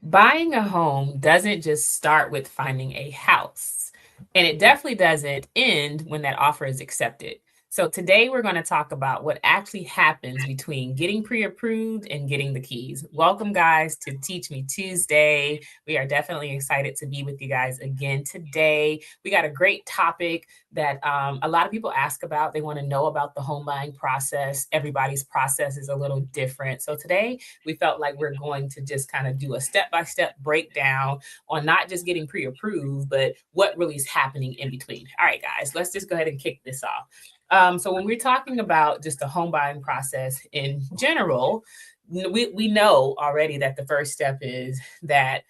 Buying a home doesn't just start with finding a house, and it definitely doesn't end when that offer is accepted. So, today we're going to talk about what actually happens between getting pre approved and getting the keys. Welcome, guys, to Teach Me Tuesday. We are definitely excited to be with you guys again today. We got a great topic that a lot of people ask about. They want to know about the home buying process. Everybody's process is a little different. So, today we felt like we're going to just kind of do a step-by-step breakdown on not just getting pre-approved, but what really is happening in between. All right, guys, let's just go ahead and kick this off. So when we're talking about just the home buying process in general, we know already that the first step is that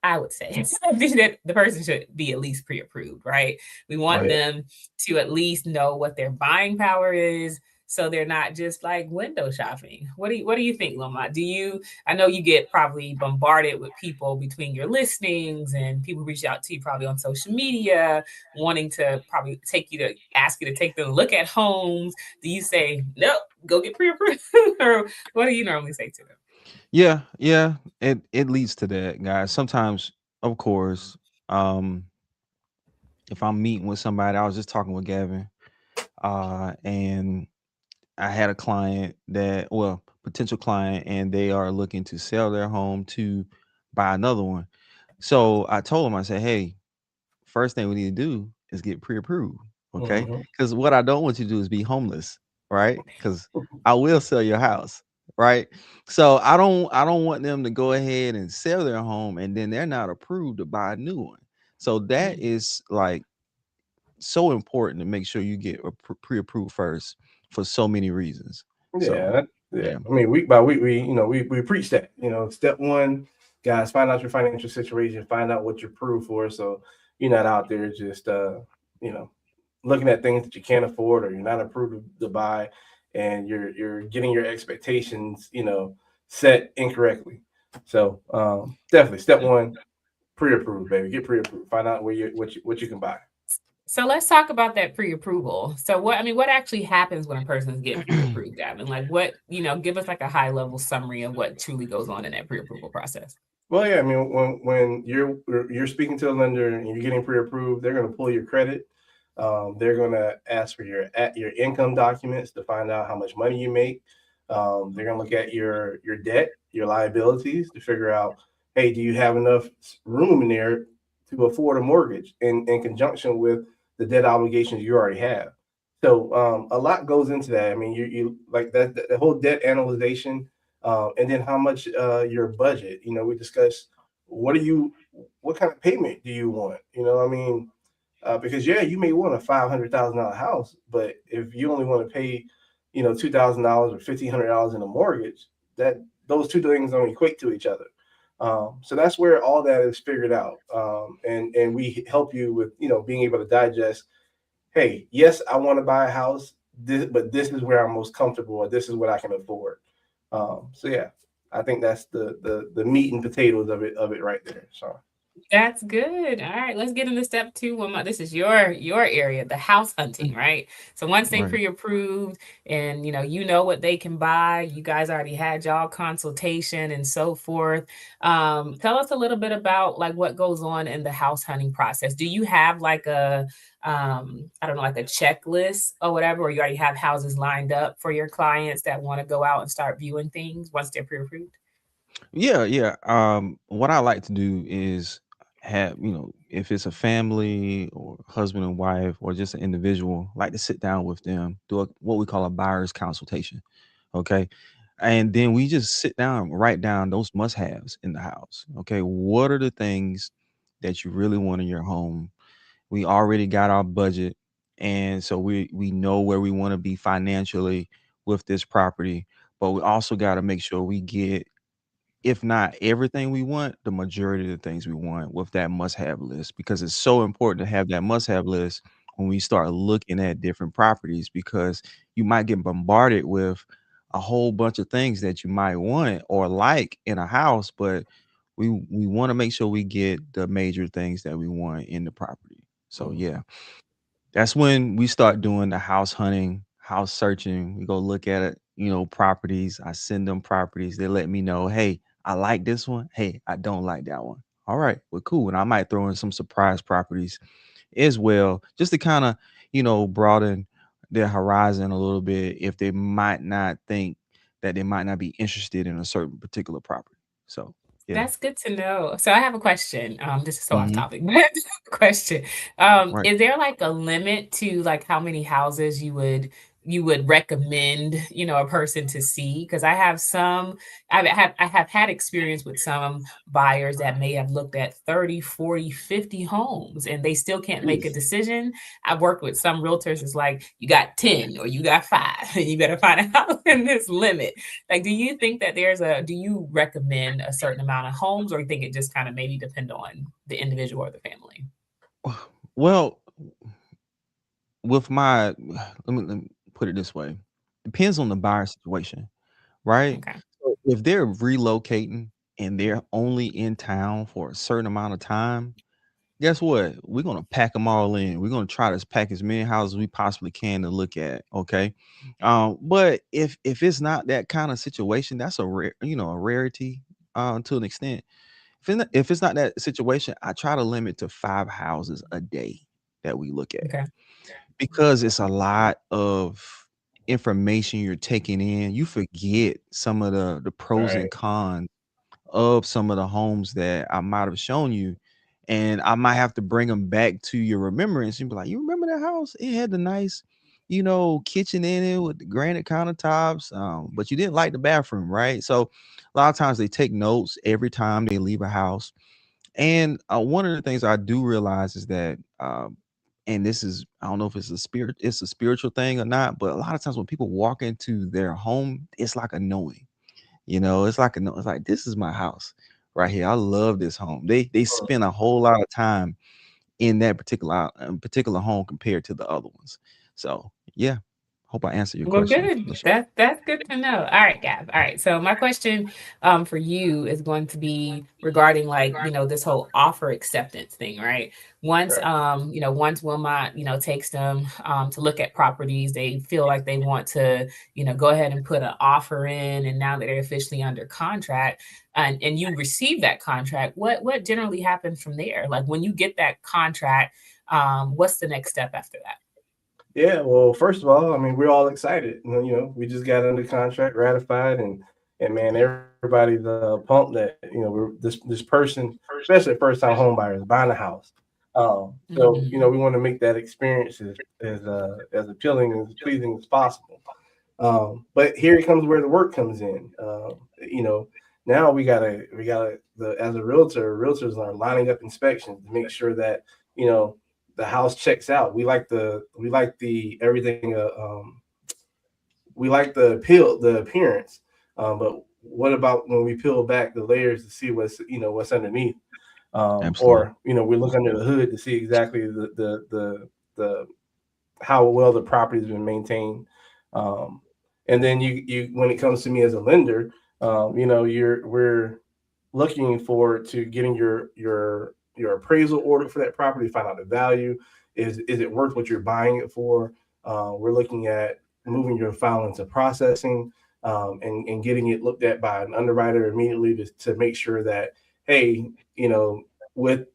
I would say that the person should be at least pre-approved, right? We want Right. them to at least know what their buying power is, so they're not just like window shopping. What do you think, Loma? Do you I know you get probably bombarded with people between your listings and people reach out to you probably on social media wanting to probably ask you to take them to look at homes. Do you say, nope, go get pre-approved? Or what do you normally say to them? Yeah, yeah. It leads to that, guys. Sometimes, of course, um, if I'm meeting with somebody, I was just talking with Gavin, and I had a client potential client, and they are looking to sell their home to buy another one. So I told him, I said, hey, first thing we need to do is get pre-approved. Okay. Mhm. Because what I don't want you to do is be homeless, right? Because I will sell your house. Right. So I don't want them to go ahead and sell their home and then they're not approved to buy a new one. So that is like so important to make sure you get pre-approved first for so many reasons. Yeah, So yeah. yeah. I mean, week by week, we preach that. Step one, guys, find out your financial situation, find out what you're approved for, so you're not out there just you know, looking at things that you can't afford or you're not approved to buy, and you're getting your expectations, set incorrectly. So definitely, step one, pre-approved, baby. Get pre-approved. Find out what you can buy. So let's talk about that pre-approval. So what actually happens when a person's get pre-approved, Gavin? Like give us like a high level summary of what truly goes on in that pre-approval process. Well, yeah, I mean, when you're speaking to a lender and you're getting pre-approved, they're going to pull your credit. They're going to ask for your income documents to find out how much money you make. They're going to look at your debt, your liabilities to figure out, hey, do you have enough room in there to afford a mortgage in conjunction with the debt obligations you already have. So a lot goes into that. I mean, you like that the whole debt analyzation, and then how much your budget. We discuss what do you what kind of payment do you want? I mean, because yeah, you may want a $500,000 house, but if you only want to pay, $2,000 or $1,500 in a mortgage, that those two things don't equate to each other. So that's where all that is figured out, and we help you with being able to digest. Hey, yes, I want to buy a house, but this is where I'm most comfortable, or this is what I can afford. So yeah, I think that's the meat and potatoes of it right there. So That's good. All right, let's get into step two. This is your area, the house hunting, right? So once they Right. pre-approved and you know what they can buy, you guys already had y'all consultation and so forth. Tell us a little bit about like what goes on in the house hunting process. Do you have like a I don't know, like a checklist or whatever, or you already have houses lined up for your clients that want to go out and start viewing things once they're pre-approved? Yeah, yeah. What I like to do is have, if it's a family or husband and wife or just an individual, like to sit down with them, do what we call a buyer's consultation. Okay. And then we just sit down, write down those must haves in the house. Okay. What are the things that you really want in your home? We already got our budget. And so we know where we want to be financially with this property, but we also got to make sure we get, if not everything we want, the majority of the things we want with that must-have list, because it's so important to have that must-have list when we start looking at different properties, because you might get bombarded with a whole bunch of things that you might want or like in a house, but we want to make sure we get the major things that we want in the property. So mhm. yeah, that's when we start doing the house hunting, house searching. We go look at it, properties. I send them properties. They let me know, hey, I like this one. Hey, I don't like that one. All right, well, cool. And I might throw in some surprise properties as well, just to kind of, broaden their horizon a little bit if they might not think that they might not be interested in a certain particular property. So, yeah. That's good to know. So I have a question. This is so off Hmm. topic, but I have a question. Right. Is there like a limit to like how many houses you would recommend, a person to see? Because I have had experience with some buyers that may have looked at 30, 40, 50 homes and they still can't make a Jeez. decision. I've worked with some realtors, it's like you got 10 or you got five, and you better find a house in this limit. Like, do you think that do you recommend a certain amount of homes, or you think it just kind of maybe depend on the individual or the family? Well, with my, let me put it this way. Depends on the buyer situation, right? Okay. So if they're relocating and they're only in town for a certain amount of time, guess what? We're gonna pack them all in. We're gonna try to pack as many houses as we possibly can to look at. Okay, but if it's not that kind of situation, that's a rare, a rarity to an extent. If it's not that situation, I try to limit to 5 houses a day that we look at Okay. because it's a lot of information you're taking in. You forget some of the pros Right. and cons of some of the homes that I might have shown you, and I might have to bring them back to your remembrance and be like, "You remember that house? It had the nice, kitchen in it with the granite countertops, but you didn't like the bathroom, right?" So a lot of times they take notes every time they leave a house. And one of the things I do realize is that, and this is, I don't know if it's a spiritual thing or not, but a lot of times when people walk into their home, it's like a knowing. It's like it's like this is my house right here. I love this home. They spend a whole lot of time in that particular home compared to the other ones. So yeah, hope I answered your Well, question, good. Lachelle. That's good to know. All right, Gab. All right. So my question for you is going to be regarding like, this whole offer acceptance thing, right? Once Right. once Wilmot, takes them to look at properties, they feel like they want to, go ahead and put an offer in, and now that they're officially under contract and you receive that contract, what generally happens from there? Like when you get that contract, what's the next step after that? Yeah, well, first of all, I mean, we're all excited. We just got under contract, ratified, and man, everybody's pumped that we're this person, especially first time home buyers buying a house. So Mhm. we want to make that experience as appealing and as pleasing as possible. But here comes where the work comes in. Now we gotta as a realtor, realtors are lining up inspections to make sure that you know the house checks out. We like the everything. We like the appearance. But what about when we peel back the layers to see what's underneath? Absolutely. Or we look under the hood to see exactly the how well the property's been maintained. Um, and then you when it comes to me as a lender, we're looking forward to getting your appraisal order for that property, find out the value. Is it worth what you're buying it for? We're looking at moving your file into processing, and getting it looked at by an underwriter immediately to make sure that, hey, with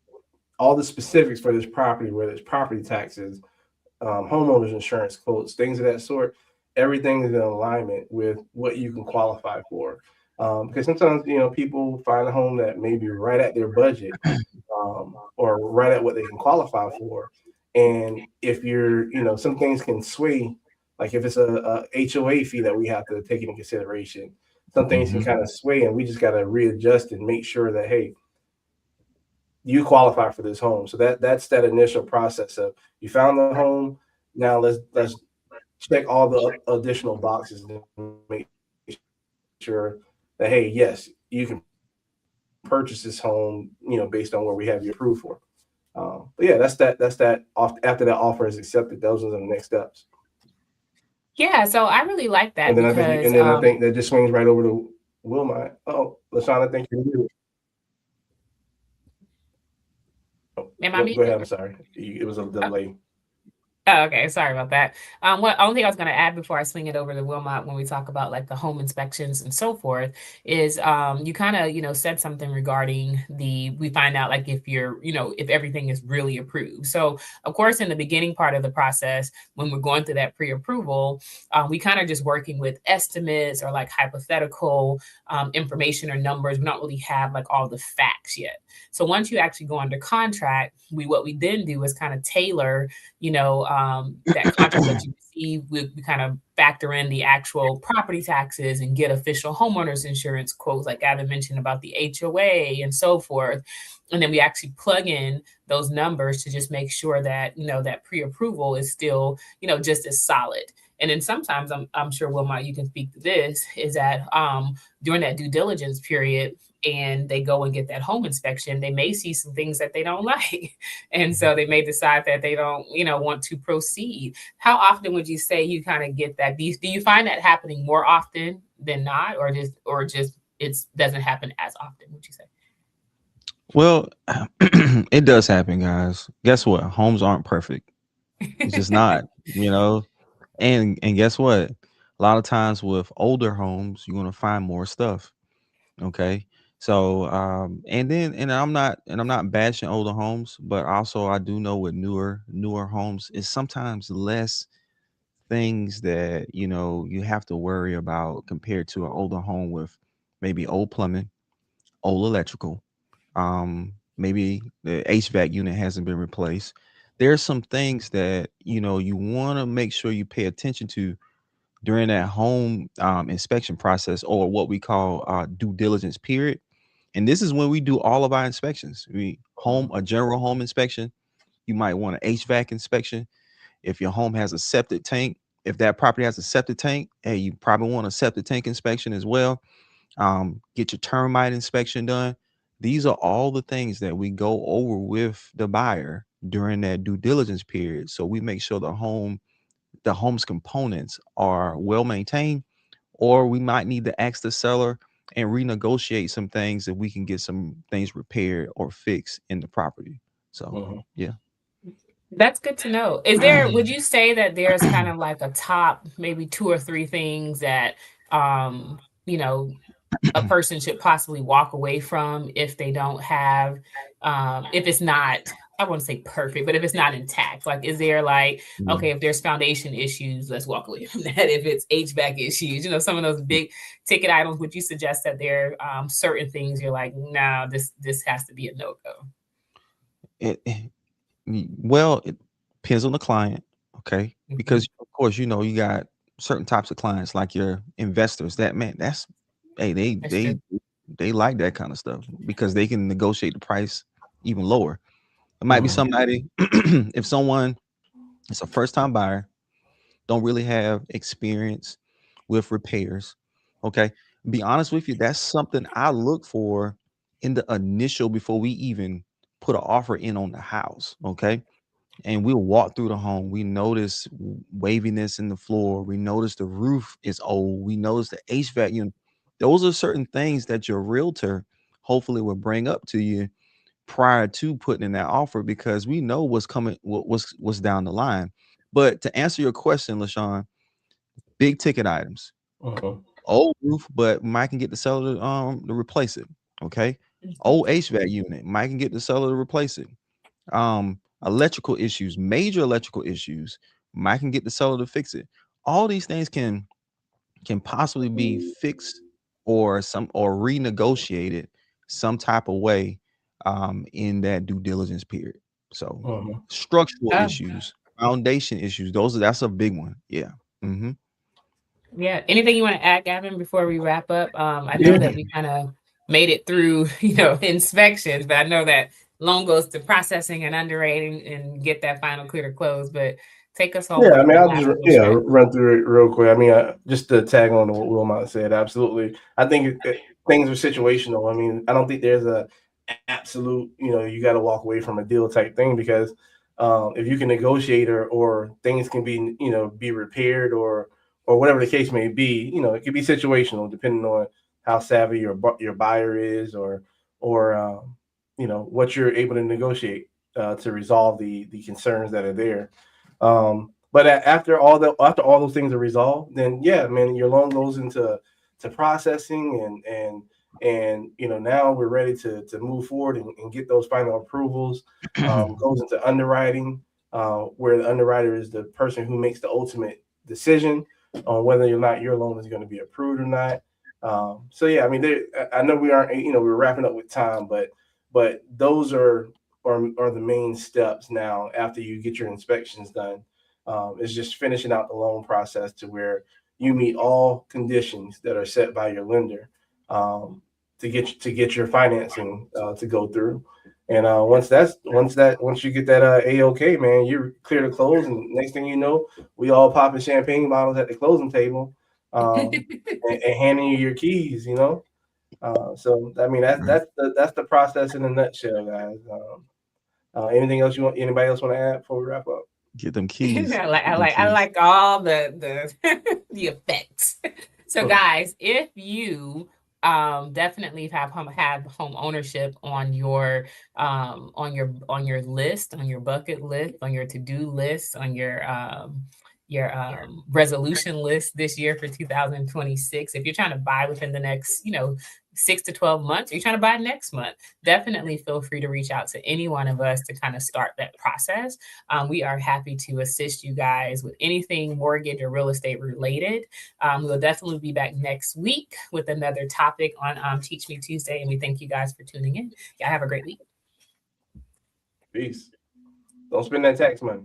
all the specifics for this property, whether it's property taxes, homeowners insurance quotes, things of that sort. Everything is in alignment with what you can qualify for. Because sometimes people find a home that may be right at their budget, or right at what they can qualify for. And if some things can sway, like if it's a HOA fee that we have to take into consideration, some things can Hmm. kind of sway, and we just got to readjust and make sure that, hey, you qualify for this home. So that's that initial process of you found the home. Now let's check all the additional boxes to make sure that, hey, yes, you can purchase this home, based on where we have you approved for. But yeah, that's that. After that offer is accepted, those are the next steps. Yeah, so I really like that And then I think because that just swings right over to Wilmot. Oh, Lashana, I think you're muted. am I Go ahead. muted? I'm sorry. It was a delay. Oh, okay. Sorry about that. What only thing I was going to add before I swing it over to Wilmot when we talk about like the home inspections and so forth is you kind of, said something regarding we find out like if you're, if everything is really approved. So, of course, in the beginning part of the process, when we're going through that pre-approval, we kind of just working with estimates or like hypothetical information or numbers. We don't really have like all the facts yet. So once you actually go under contract, what we then do is kind of tailor that contract that you receive, we kind of factor in the actual property taxes and get official homeowners insurance quotes, like Gavin mentioned about the HOA and so forth. And then we actually plug in those numbers to just make sure that, that pre-approval is still, just as solid. And then sometimes I'm sure Wilmot, you can speak to this, is that during that due diligence period, and they go and get that home inspection, they may see some things that they don't like. And so they may decide that they don't, want to proceed. How often would you say you kind of get that? Do you find that happening more often than not, or just it doesn't happen as often, would you say? Well, it does happen, guys. Guess what? Homes aren't perfect. It's just not, you know. And guess what? A lot of times with older homes, you're gonna find more stuff. Okay. So and I'm not bashing older homes, but also I do know with newer homes, it's sometimes less things that you have to worry about compared to an older home with maybe old plumbing, old electrical, maybe the HVAC unit hasn't been replaced. There's some things that you want to make sure you pay attention to during that home inspection process, or what we call due diligence period. And this is when we do all of our inspections. We home a general home inspection. You might want an HVAC inspection. If your home has a septic tank, if that property has a septic tank, hey, you probably want a septic tank inspection as well. Get your termite inspection done. These are all the things that we go over with the buyer during that due diligence period. So we make sure the home's components are well maintained, or we might need to ask the seller and renegotiate some things if we can get some things repaired or fixed in the property. So, Mhm. yeah. That's good to know. Would you say that there's kind of like a top, maybe two or three things that, um, you know, a person should possibly walk away from if they don't have, if it's not, I wouldn't say perfect, but if it's not intact? Like, is there like, Mm. okay, if there's foundation issues, let's walk away from that. If it's HVAC issues, some of those big ticket items, would you suggest that there certain things you're like, no, this has to be a no go? Well, it depends on the client, okay? Hmm. Because of course, you got certain types of clients like your investors. That man, that's hey, they That's true. they they like that kind of stuff because they can negotiate the price even lower. It might be Mhm. somebody, if someone is a first time buyer, don't really have experience with repairs. Okay. Be honest with you, that's something I look for in the initial before we even put an offer in on the house. Okay. And we'll walk through the home. We notice waviness in the floor. We notice the roof is old. We notice the HVAC unit. Those are certain things that your realtor hopefully will bring up to you prior to putting in that offer, because we know what's coming, what's down the line. But to answer your question, LaShawn, big ticket items, Mhm. old roof, but Mike can get the seller to replace it. Okay, Mhm. old HVAC unit, Mike can get the seller to replace it. Electrical issues, major electrical issues, Mike can get the seller to fix it. All these things can possibly be fixed or renegotiated some type of way in that due diligence period. So Mhm. structural Oh, issues, foundation issues, that's a big one. Yeah. Hmm. yeah. Anything you want to add, Gavin, before we wrap up? I know Yeah. that we kind of made it through, inspections, but I know that loan goes to processing and underwriting and get that final clear to close. But take us home Yeah, with I mean, your I'll last just little stretch. run through it real quick. I mean, just to tag on to what Wilmot said, absolutely. I think things are situational. I mean, I don't think there's a absolute, you got to walk away from a deal type thing, because if you can negotiate, or things can be, be repaired, or whatever the case may be, it could be situational depending on how savvy your buyer is, or what you're able to negotiate to resolve the concerns that are there. But after all those things are resolved, then yeah, man, your loan goes into processing, and now we're ready to move forward and get those final approvals. Goes into underwriting, where the underwriter is the person who makes the ultimate decision on whether or not your loan is going to be approved or not. So yeah, I mean, I know we aren't, we're wrapping up with time, but those are the main steps now after you get your inspections done. Is just finishing out the loan process to where you meet all conditions that are set by your lender, to get your financing to go through. And once you get that A-OK, man, you're clear to close. And next thing you know, we all popping champagne bottles at the closing table, and handing you your keys. So I mean, Right. that's the process in a nutshell, guys. Anything else anybody else want to add before we wrap up? Get them keys. I like Get I them like I keys. like all the the effects. So guys, if you definitely have home ownership on your list, on your bucket list, on your to-do list, on your resolution list this year for 2026. If you're trying to buy within the next, 6 to 12 months, you're trying to buy next month, definitely feel free to reach out to any one of us to kind of start that process. We are happy to assist you guys with anything mortgage or real estate related. We'll definitely be back next week with another topic on Teach Me Tuesday. And we thank you guys for tuning in. Y'all have a great week. Peace. Don't spend that tax money.